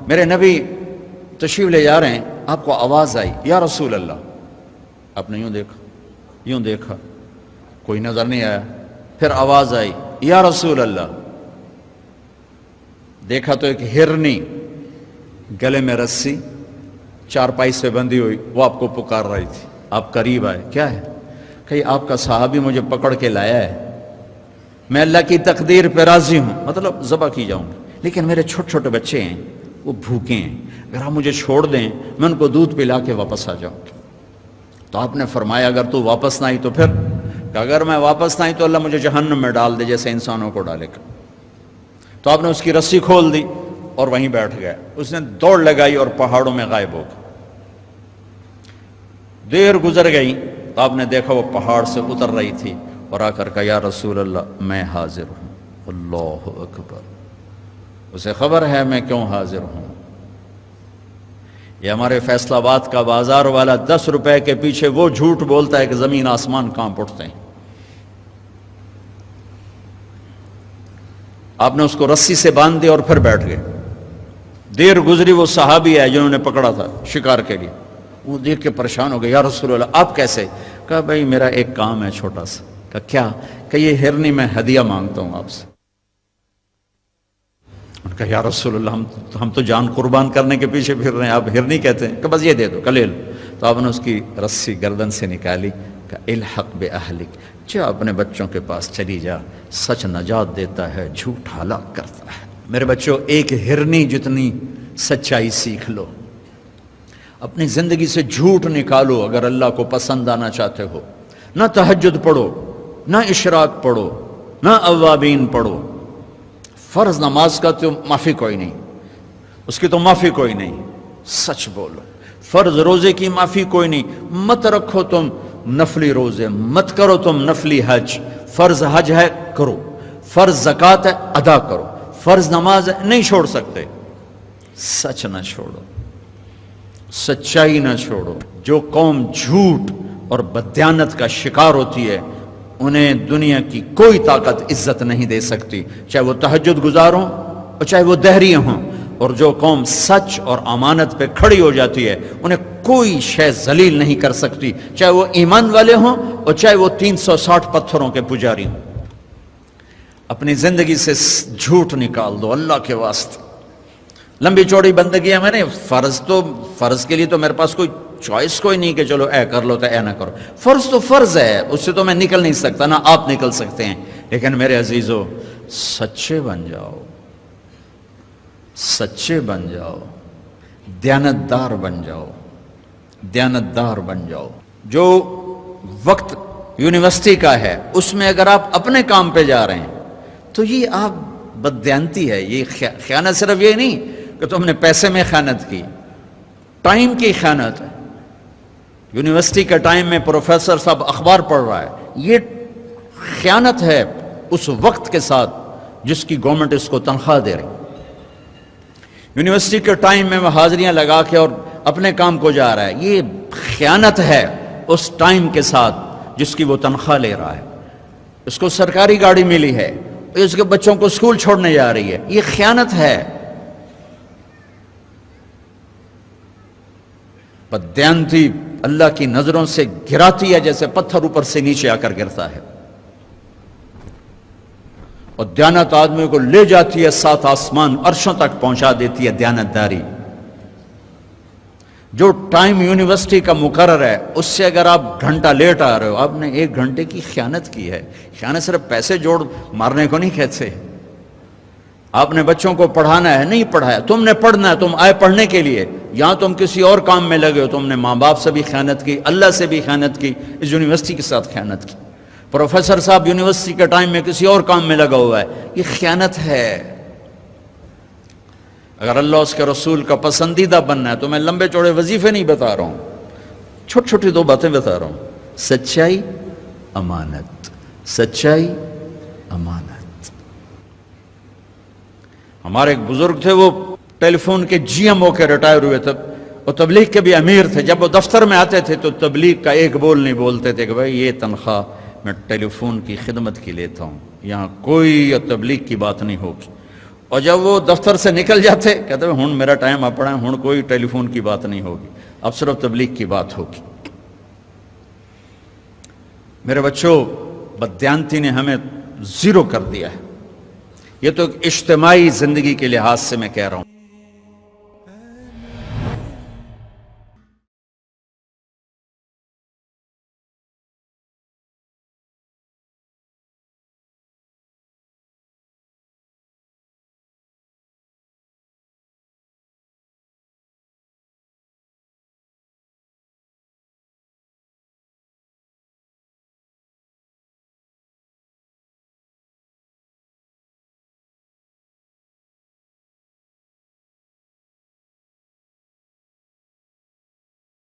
میرے نبی تشریف لے جا رہے ہیں، آپ کو آواز آئی یا رسول اللہ، آپ نے یوں دیکھا کوئی نظر نہیں آیا، پھر آواز آئی یا رسول اللہ، دیکھا تو ایک ہرنی گلے میں رسی چارپائی سے بندھی ہوئی وہ آپ کو پکار رہی تھی۔ آپ قریب آئے، کیا ہے؟ کہ آپ کا صحابی مجھے پکڑ کے لایا ہے، میں اللہ کی تقدیر پہ راضی ہوں، مطلب ذبح کی جاؤں گا، لیکن میرے چھوٹے چھوٹے بچے ہیں وہ بھوکے ہیں، اگر آپ مجھے چھوڑ دیں میں ان کو دودھ پلا کے واپس آ جاؤں۔ تو آپ نے فرمایا اگر تو واپس نہ آئی تو پھر، کہ اگر میں واپس نہ آئی تو اللہ مجھے جہنم میں ڈال دے جیسے انسانوں کو ڈالے گا۔ تو آپ نے اس کی رسی کھول دی اور وہیں بیٹھ گیا، اس نے دوڑ لگائی اور پہاڑوں میں غائب ہو گیا۔ دیر گزر گئی تو آپ نے دیکھا وہ پہاڑ سے اتر رہی تھی اور آ کر کہا یا رسول اللہ میں حاضر ہوں۔ اللہ اکبر، اسے خبر ہے میں کیوں حاضر ہوں۔ یہ ہمارے فیصل آباد کا بازار والا 10 روپے کے پیچھے وہ جھوٹ بولتا ہے کہ زمین آسمان کانپ اٹھتے ہیں۔ آپ نے اس کو رسی سے باندھ دیا اور پھر بیٹھ گئے۔ دیر گزری، وہ صحابی ہے جنہوں نے پکڑا تھا شکار کے لیے، وہ دیکھ کے پریشان ہو گئے، یا رسول اللہ آپ کیسے؟ کہا بھائی میرا ایک کام ہے چھوٹا سا۔ کہا کیا؟ کہ یہ ہرنی میں ہدیہ مانگتا ہوں آپ سے۔ کہا یا رسول اللہ ہم تو جان قربان کرنے کے پیچھے پھر رہے ہیں، آپ ہرنی کہتے ہیں؟ کہ بس یہ دے دو، کہ لے لو۔ تو آپ نے اس کی رسی گردن سے نکالی، کہ الحق باہلک، جا اپنے بچوں کے پاس چلی جا، سچ نجات دیتا ہے، جھوٹ ہلاک کرتا ہے۔ میرے بچوں ایک ہرنی جتنی سچائی سیکھ لو، اپنی زندگی سے جھوٹ نکالو اگر اللہ کو پسند آنا چاہتے ہو۔ نہ تہجد پڑھو، نہ اشراق پڑھو، نہ اوابین پڑھو، فرض نماز کا تو معافی کوئی نہیں، اس کی تو معافی کوئی نہیں، سچ بولو۔ فرض روزے کی معافی کوئی نہیں، مت رکھو تم نفلی روزے، مت کرو تم نفلی حج۔ فرض حج ہے کرو، فرض زکوٰۃ ہے ادا کرو، فرض نماز ہے نہیں چھوڑ سکتے۔ سچ نہ چھوڑو، سچائی نہ چھوڑو۔ جو قوم جھوٹ اور بددیانت کا شکار ہوتی ہے انہیں دنیا کی کوئی طاقت عزت نہیں دے سکتی، چاہے وہ تہجد گزار ہوں اور چاہے وہ دہریے ہوں۔ اور جو قوم سچ اور امانت پہ کھڑی ہو جاتی ہے انہیں کوئی شے ذلیل نہیں کر سکتی، چاہے وہ ایمان والے ہوں اور چاہے وہ 360 پتھروں کے پجاری ہوں۔ اپنی زندگی سے جھوٹ نکال دو اللہ کے واسطے۔ لمبی چوڑی بندگی ہے، میں نے فرض کے لیے تو میرے پاس کوئی چوائس کوئی نہیں کہ چلو اے کر لو تو اے نہ کرو۔ فرض تو فرض ہے، اس سے تو میں نکل نہیں سکتا، نہ آپ نکل سکتے ہیں۔ لیکن میرے عزیزو سچے بن جاؤ، سچے بن جاؤ، دیانتدار بن جاؤ، دیانتدار بن جاؤ۔ جو وقت یونیورسٹی کا ہے اس میں اگر آپ اپنے کام پہ جا رہے ہیں تو یہ آپ بددیانتی ہے۔ یہ خیانت صرف یہ نہیں کہ تم نے پیسے میں خیانت کی، ٹائم کی خیانت ہے۔ یونیورسٹی کے ٹائم میں پروفیسر صاحب اخبار پڑھ رہا ہے، یہ خیانت ہے اس وقت کے ساتھ جس کی گورنمنٹ اس کو تنخواہ دے رہی۔ یونیورسٹی کے ٹائم میں وہ حاضریاں لگا کے اور اپنے کام کو جا رہا ہے، یہ خیانت ہے اس ٹائم کے ساتھ جس کی وہ تنخواہ لے رہا ہے۔ اس کو سرکاری گاڑی ملی ہے، اس کے بچوں کو اسکول چھوڑنے جا رہی ہے، یہ خیانت ہے۔ بددیانتی اللہ کی نظروں سے گراتی ہے جیسے پتھر اوپر سے نیچے آ کر گرتا ہے، اور دیانت آدمی کو لے جاتی ہے 7 آسمان عرشوں تک پہنچا دیتی ہے دیانتداری۔ جو ٹائم یونیورسٹی کا مقرر ہے اس سے اگر آپ گھنٹہ لیٹ آ رہے ہو، آپ نے 1 گھنٹے کی خیانت کی ہے۔ خیانت صرف پیسے جوڑ مارنے کو نہیں کہتے۔ آپ نے بچوں کو پڑھانا ہے، نہیں پڑھایا، تم نے پڑھنا ہے، تم آئے پڑھنے کے لیے، یہاں تم کسی اور کام میں لگے ہو، تم نے ماں باپ سے بھی خیانت کی، اللہ سے بھی خیانت کی، اس یونیورسٹی کے ساتھ خیانت کی۔ پروفیسر صاحب یونیورسٹی کے ٹائم میں کسی اور کام میں لگا ہوا ہے، یہ خیانت ہے۔ اگر اللہ اس کے رسول کا پسندیدہ بننا ہے تو میں لمبے چوڑے وظیفے نہیں بتا رہا ہوں، چھوٹی چھوٹی 2 باتیں بتا رہا ہوں۔ سچائی، امانت، سچائی، امانت۔ ہمارے ایک بزرگ تھے، وہ ٹیلی فون کے جی ایم ہو کے ریٹائر ہوئے تھے اور تبلیغ کے بھی امیر تھے۔ جب وہ دفتر میں آتے تھے تو تبلیغ کا ایک بول نہیں بولتے تھے کہ بھائی یہ تنخواہ میں ٹیلی فون کی خدمت کی لیتا ہوں، یہاں کوئی تبلیغ کی بات نہیں ہوگی۔ اور جب وہ دفتر سے نکل جاتے کہتے ہیں ہن میرا ٹائم اپنا ہے، ہن کوئی ٹیلی فون کی بات نہیں ہوگی، اب صرف تبلیغ کی بات ہوگی۔ میرے بچوں، بددیانتی نے ہمیں زیرو کر دیا ہے۔ یہ تو ایک اجتماعی زندگی کے لحاظ سے میں کہہ رہا ہوں۔